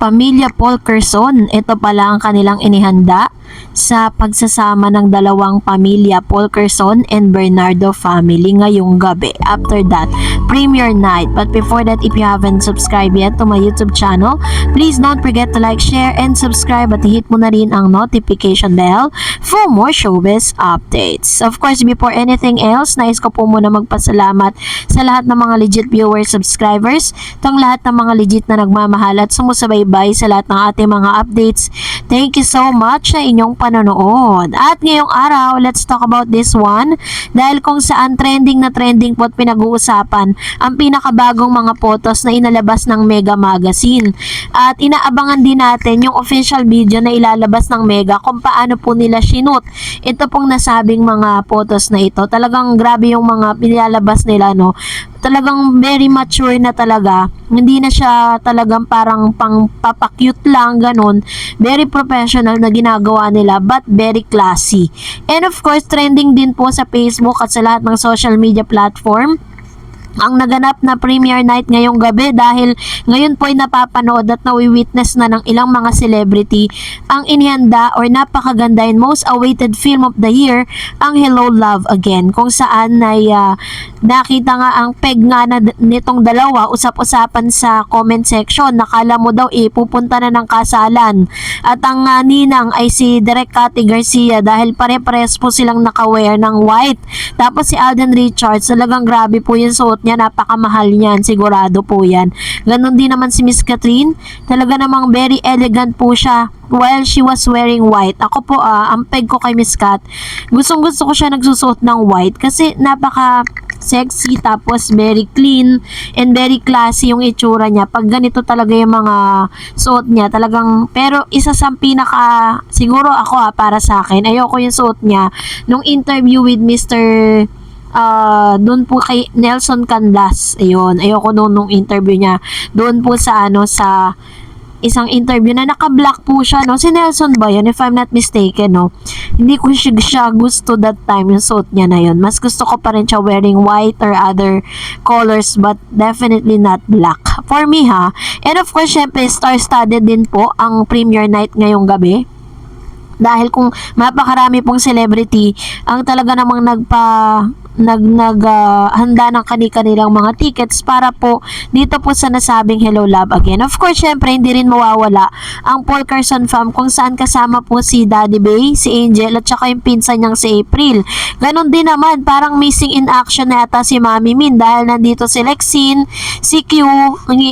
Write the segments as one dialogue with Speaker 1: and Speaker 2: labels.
Speaker 1: Pamilya Polkerson, ito pala ang kanilang inihanda sa pagsasama ng dalawang pamilya Polkerson and Bernardo family ngayong gabi. After that, premiere night. But before that, if you haven't subscribed yet to my YouTube channel, please don't forget to like, share, and subscribe at hit mo na rin ang notification bell for more showbiz updates. Of course, before anything else, nais ko po muna magpasalamat sa lahat ng mga legit viewers, subscribers, tong lahat ng mga legit na nagmamahal at sumusubaybay sa lahat ng ating mga updates. Thank you so much sa inyong panonood. At ngayong araw, let's talk about this one. Dahil kung saan trending na trending po at pinag-uusapan ang pinakabagong mga photos na inalabas ng Mega Magazine. At inaabangan din natin yung official video na ilalabas ng Mega kung paano po nila sinut ito pong nasabing mga photos na ito. Talagang grabe yung mga nilalabas nila, no? Talagang very mature na talaga. Hindi na siya talagang parang pang papakyut lang, ganun. Very professional na ginagawa nila, but very classy. And of course, trending din po sa Facebook at sa lahat ng social media platform ang naganap na premiere night ngayong gabi dahil ngayon po ay napapanood at nawi-witness na ng ilang mga celebrity ang inihanda or napakaganda and most awaited film of the year, ang Hello Love Again, kung saan ay nakita nga ang peg nga na nitong dalawa, usap-usapan sa comment section, nakala mo daw pupunta na ng kasalan at ang ninang ay si Direk Cathy Garcia dahil pare-pares po silang naka-wear ng white. Tapos si Alden Richards, talagang grabe po yung suot niya, napakamahal niyan, sigurado po yan. Ganon din naman si Miss Catherine, talaga namang very elegant po siya while she was wearing white. Ako po, ang peg ko kay Miss Cat, gustong gusto ko siya nagsusuot ng white kasi napaka sexy, tapos very clean and very classy yung itsura niya. Pag ganito talaga yung mga suot niya, talagang, pero isa sa pinaka, siguro ako para sa akin, ayoko yung suot niya nung interview with Mr. Doon po kay Nelson Canlas. Ayun, ayoko nung interview niya. Doon po sa sa isang interview na naka-black po siya, no? Si Nelson ba yun? If I'm not mistaken, no? Hindi ko siya gusto that time yung suit niya na yun. Mas gusto ko pa rin siya wearing white or other colors, but definitely not black. For me, ha? And of course, syempre, star-studded din po ang premiere night ngayong gabi. Dahil kung mapakarami pong celebrity ang talaga namang handa ng kanilang mga tickets para po dito po sa nasabing Hello Love Again. Of course, syempre, hindi rin mawawala ang Polkerson fam kung saan kasama po si Daddy Bay, si Angel, at saka yung pinsan niyang si April. Ganon din naman, parang missing in action na yata si Mami Min dahil nandito si Lexine, si Q,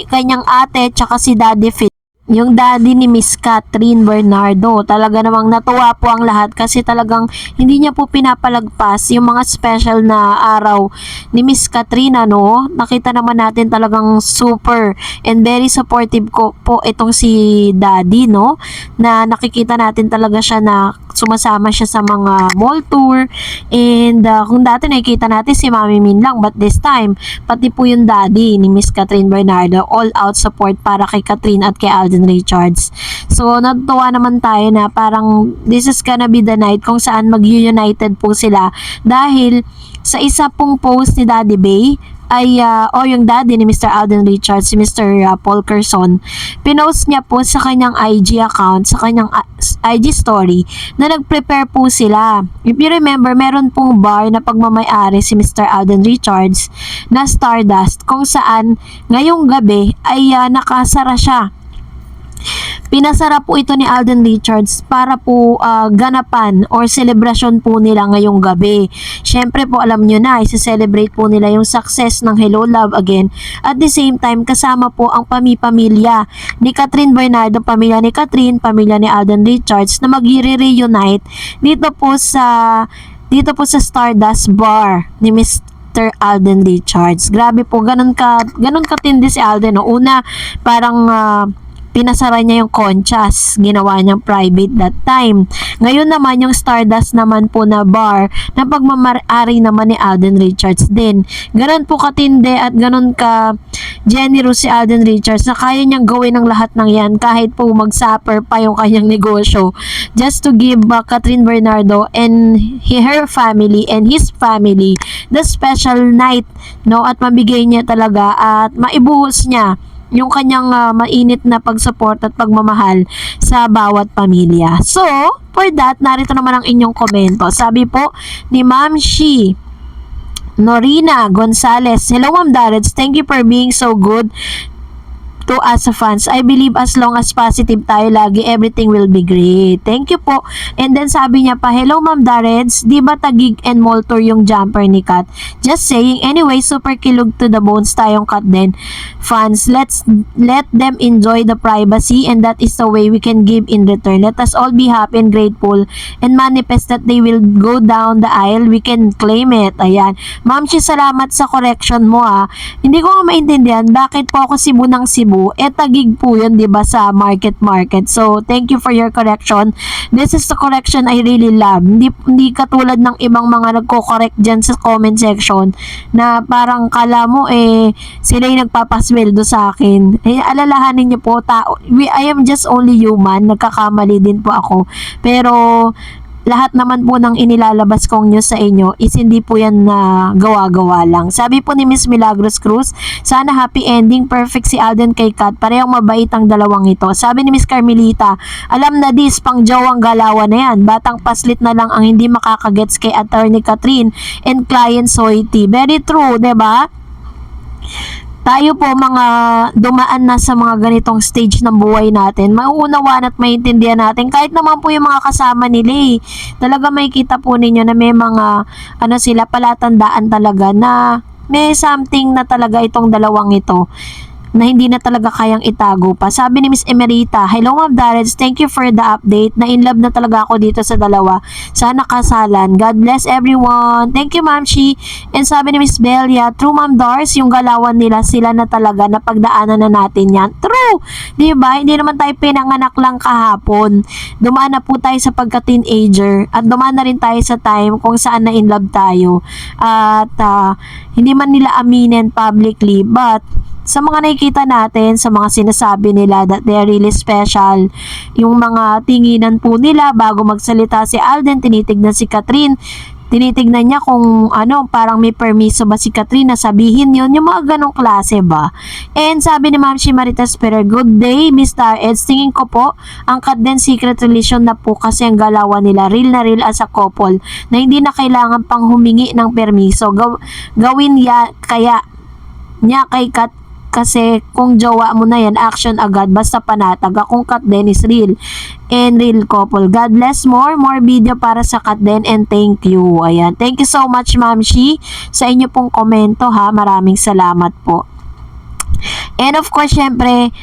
Speaker 1: kanyang ate, at saka si Daddy Fit, yung daddy ni Miss Catherine Bernardo. Talaga namang natuwa po ang lahat kasi talagang hindi niya po pinapalagpas yung mga special na araw ni Miss Catherine, no? Nakita naman natin talagang super and very supportive ko po itong si daddy, no? Na nakikita natin talaga siya na sumasama siya sa mga mall tour, and kung dati nakikita natin si Mami Min lang, but this time pati po yung daddy ni Miss Catherine Bernardo, all out support para kay Catherine at kay Alden Richards. So natutuwa naman tayo na parang this is gonna be the night kung saan mag-united po sila dahil sa isa pong post ni Daddy Bay ay yung daddy ni Mr. Alden Richards, si Mr. Polkerson, pinost niya po sa kanyang IG account, sa kanyang IG story, na nag-prepare po sila. If you remember, meron pong bar na pagmamay-ari si Mr. Alden Richards na Stardust, kung saan ngayong gabi ay nakasara siya. Pinasara po ito ni Alden Richards para po ganapan or celebration po nila ngayong gabi. Syempre po, alam nyo na, isa-celebrate po nila yung success ng Hello Love Again. At the same time, kasama po ang pamilya ni Catherine Bernardo, pamilya ni Catherine, pamilya ni Alden Richards na mag-reunite dito po sa Stardust Bar ni Mr. Alden Richards. Grabe po, ganun katindi si Alden, no? Una, parang pinasara niya yung Conchas, ginawa niyang private that time. Ngayon naman yung Stardust naman po na bar na pagmamari naman ni Alden Richards din. Ganon po katindi at ganon ka generous si Alden Richards na kaya niyang gawin ang lahat ng yan kahit po mag-suffer pa yung kanyang negosyo just to give Catherine Bernardo and her family and his family the special night, no? At mabigay niya talaga at maibuhos niya yung kanyang mainit na pag-support at pagmamahal sa bawat pamilya. So, for that, narito naman ang inyong komento. Sabi po ni Ma'am Shi Norina Gonzalez, hello Ma'am Dareds, thank you for being so good to us fans. I believe as long as positive tayo lagi, everything will be great. Thank you po. And then sabi niya pa, hello Ma'am Dareds, di ba tagig and moltor yung jumper ni Kat? Just saying. Anyway, super kilog to the bones tayong Kat din. Fans, let them enjoy the privacy, and that is the way we can give in return. Let us all be happy and grateful and manifest that they will go down the aisle. We can claim it. Ayan. Ma'am, salamat sa correction mo ha. Hindi ko nga maintindihan bakit po ako Cebu ng Cebu. Tagig po yun, di ba, sa market. So, thank you for your correction. This is the correction I really love. Hindi katulad ng ibang mga nagko-correct dyan sa comment section na parang kala mo sila yung nagpapasweldo sa akin. Alalahanin niyo po, I am just only human. Nagkakamali din po ako. Pero, lahat naman po ng inilalabas kong news sa inyo is hindi po yan na gawa-gawa lang. Sabi po ni Miss Milagros Cruz, sana happy ending, perfect si Alden kay Kat, parehong mabait ang dalawang ito. Sabi ni Miss Carmelita, alam na dis, pang jowang galawan na yan, batang paslit na lang ang hindi makakagets kay Attorney Catherine and client Soiti. Very true, diba? Tayo po mga dumaan na sa mga ganitong stage ng buhay natin, mauunawaan at maintindihan natin kahit naman po yung mga kasama nila Talaga may kita po ninyo na may mga sila palatandaan talaga na may something na talaga itong dalawang ito na hindi na talaga kayang itago pa. Sabi ni Miss Emerita, hello Ma'am Dareds, thank you for the update. Na in love na talaga ako dito sa dalawa. Sana kasalan. God bless everyone. Thank you Ma'am Shi. And sabi ni Miss Belia, true Ma'am Dars, yung galawan nila, sila na talaga, napagdaanan na natin yan. True! Diba? Hindi naman tayo pinanganak lang kahapon. Dumaan na po tayo sa pagka-teenager at dumaan na rin tayo sa time kung saan na in love tayo. At hindi man nila aminin publicly, but sa mga nakikita natin, sa mga sinasabi nila that they are really special, yung mga tinginan po nila bago magsalita si Alden, tinitignan si Catherine, tinitignan niya kung parang may permiso ba si Catherine na sabihin yun, yung mga ganong klase ba. And sabi ni Ma'am Shimaritas Perer, good day Mr. Eds, tingin ko po ang Kat din secret relation na po kasi ang galawan nila real na real as a couple na hindi na kailangan pang humingi ng permiso. Gawin kaya niya kay Kat kasi kung jowa mo na yan, action agad, basta panatag. Akong Kat din is real and real couple. God bless more video para sa Kat din, and thank you. Ayan. Thank you so much Ma'am Shi sa inyo pong komento ha. Maraming salamat po. And of course, syempre,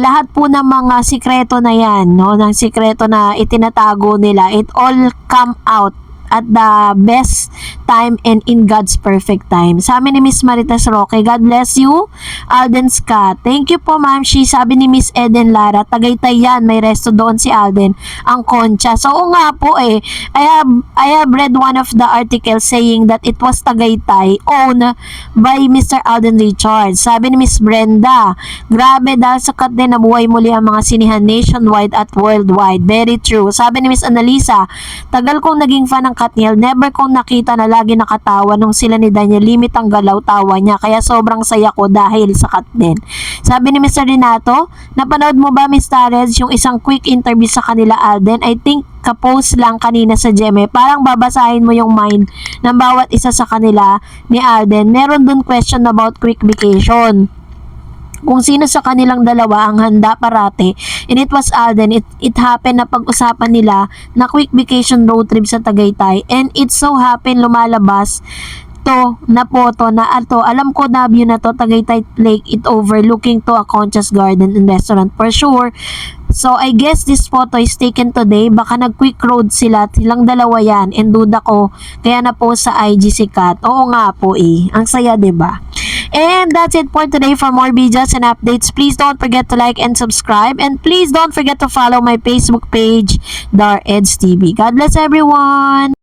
Speaker 1: lahat po ng mga sikreto na yan, ng sikreto na itinatago nila, it all come out at the best time and in God's perfect time. Sabi ni Miss Maritas Roque, God bless you, Alden Scott. Thank you po Ma'am Shi. Sabi ni Miss Eden Lara, Tagaytay yan, may resto doon si Alden, ang Concha. So nga po I have read one of the articles saying that it was Tagaytay owned by Mr. Alden Richards. Sabi ni Miss Brenda, grabe dahil sa Kat din nabuhay muli ang mga sinihan nationwide at worldwide. Very true. Sabi ni Miss Annalisa, tagal kong naging fan ng Katniel, never kong nakita na lagi nakatawa nung sila ni Daniel, limit ang galaw-tawa niya, kaya sobrang saya ko dahil sa Kat din. Sabi ni Mr. Renato, napanood mo ba Miss Tarez yung isang quick interview sa kanila Alden? I think kapost lang kanina sa GMA, parang babasahin mo yung mind ng bawat isa sa kanila ni Alden. Meron dun question about quick vacation, kung sino sa kanilang dalawa ang handa parate, and it was Alden. It happened na pag-usapan nila na quick vacation road trip sa Tagaytay, and it so happened lumalabas to na photo na alam ko na view na to, Tagaytay Lake, it overlooking to a Concha's Garden and Restaurant for sure. So I guess this photo is taken today, baka nag-quick road silang dalawa yan, and duda ko kaya na po sa IG si Kat. Oo nga po ang saya, 'di ba? And that's it for today. For more videos and updates, please don't forget to like and subscribe, and please don't forget to follow my Facebook page, Dar Eds TV. God bless everyone.